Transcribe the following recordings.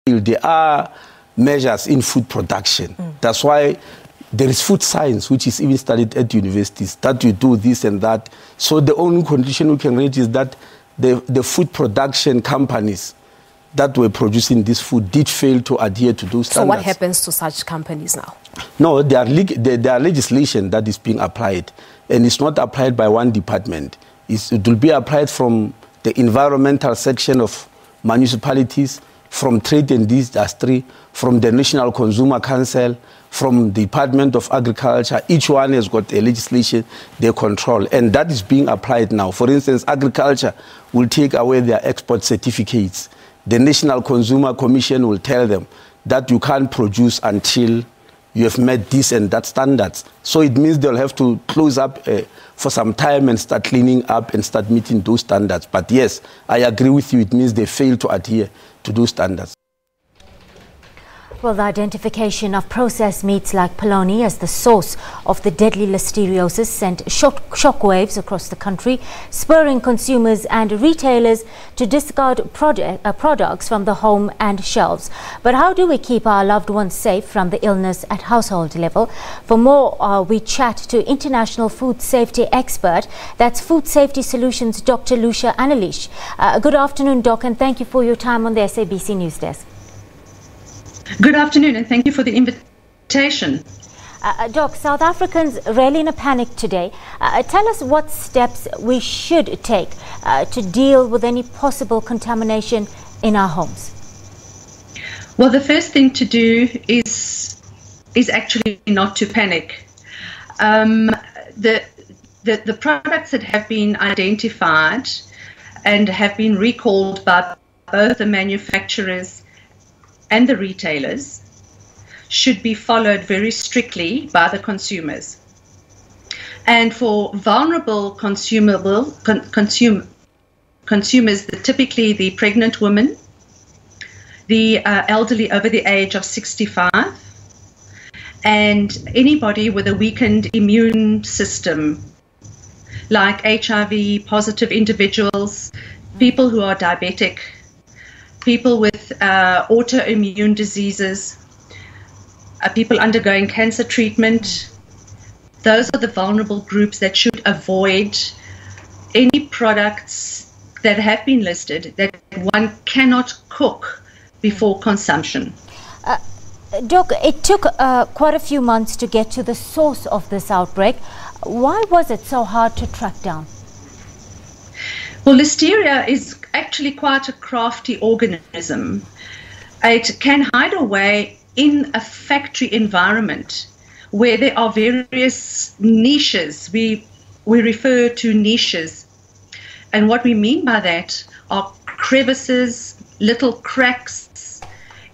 there are measures in food production. That's why there is food science, which is even studied at universities, that you do this and that. So the only condition we can reach is that the food production companies that were producing this food did fail to adhere to those standards. So what happens to such companies now? No, there are legislation that is being applied, and it's not applied by one department. It will be applied from the environmental section of municipalities, from trade and industry, from the National Consumer Council, from the Department of Agriculture. Each one has got a legislation they control, and that is being applied now. For instance, agriculture will take away their export certificates. The National Consumer Commission will tell them that you can't produce until you have met this and that standards. So it means they'll have to close up for some time and start cleaning up and start meeting those standards. But yes, I agree with you. It means they fail to adhere to those standards. Well, the identification of processed meats like polony as the source of the deadly listeriosis sent shockwaves across the country, spurring consumers and retailers to discard products from the home and shelves. But how do we keep our loved ones safe from the illness at household level? For more, we chat to international food safety expert, that's Food Safety Solutions Dr Lucia Anelich. Good afternoon, Doc, and thank you for your time on the SABC News Desk. Good afternoon, and thank you for the invitation. Doc, South Africans really in a panic today. Tell us what steps we should take to deal with any possible contamination in our homes. Well, the first thing to do is actually not to panic. The products that have been identified and have been recalled by both the manufacturers and the retailers should be followed very strictly by the consumers. And for vulnerable consumers, typically the pregnant women, the elderly over the age of 65, and anybody with a weakened immune system, like HIV positive individuals, people who are diabetic, people with autoimmune diseases, people undergoing cancer treatment. Those are the vulnerable groups that should avoid any products that have been listed that one cannot cook before consumption. Doc, it took quite a few months to get to the source of this outbreak. Why was it so hard to track down? Well, Listeria is actually quite a crafty organism. It can hide away in a factory environment where there are various niches. We refer to niches. And what we mean by that are crevices, little cracks,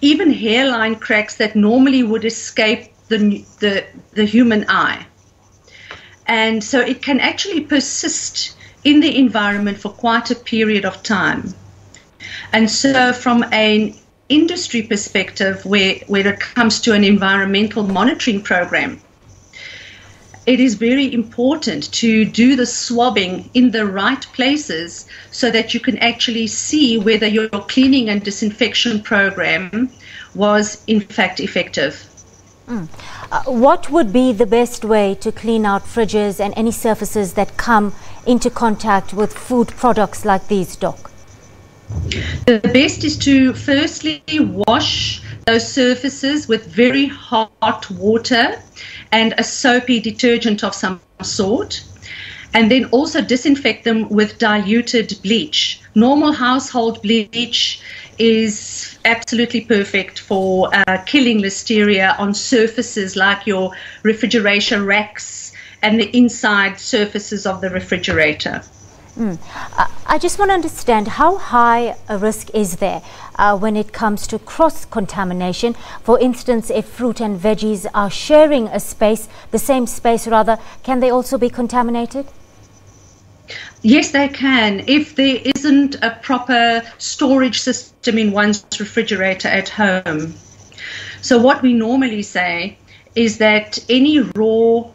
even hairline cracks that normally would escape the human eye. And so it can actually persist in the environment for quite a period of time. And so from an industry perspective, where it comes to an environmental monitoring program, it is very important to do the swabbing in the right places so that you can actually see whether your cleaning and disinfection program was in fact effective. What would be the best way to clean out fridges and any surfaces that come into contact with food products like these, Doc? The best is to firstly wash those surfaces with very hot water and a soapy detergent of some sort, and then also disinfect them with diluted bleach. Normal household bleach is absolutely perfect for killing Listeria on surfaces like your refrigeration racks and the inside surfaces of the refrigerator. I just want to understand, how high a risk is there when it comes to cross-contamination? For instance, if fruit and veggies are sharing a space, the same space rather, can they also be contaminated? Yes, they can, if there isn't a proper storage system in one's refrigerator at home. So what we normally say is that any raw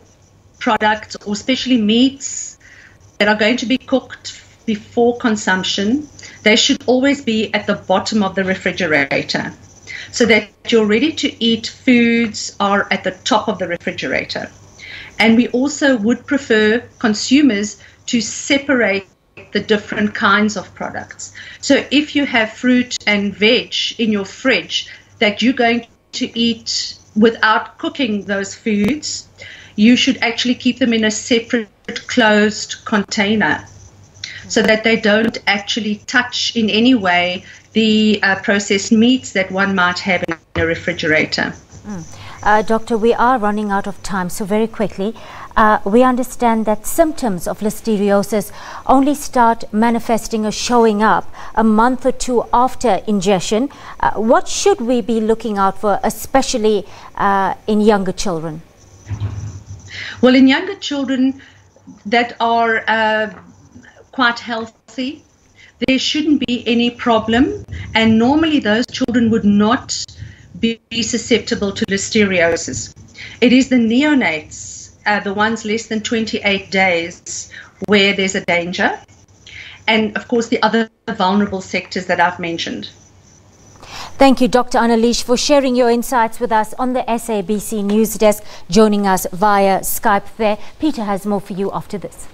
products, or especially meats, that are going to be cooked before consumption, they should always be at the bottom of the refrigerator. so that your ready-to-eat foods are at the top of the refrigerator. And we also would prefer consumers to separate the different kinds of products. So if you have fruit and veg in your fridge that you're going to eat without cooking those foods, you should actually keep them in a separate closed container so that they don't actually touch in any way the processed meats that one might have in a refrigerator. Doctor, we are running out of time, so very quickly, we understand that symptoms of listeriosis only start manifesting or showing up a month or two after ingestion. What should we be looking out for, especially in younger children? Well, in younger children that are quite healthy, there shouldn't be any problem, and normally those children would not be susceptible to listeriosis. It is the neonates, the ones less than 28 days, where there's a danger, and of course the other vulnerable sectors that I've mentioned. Thank you, Dr. Anelich, for sharing your insights with us on the SABC News Desk, joining us via Skype there. Peter has more for you after this.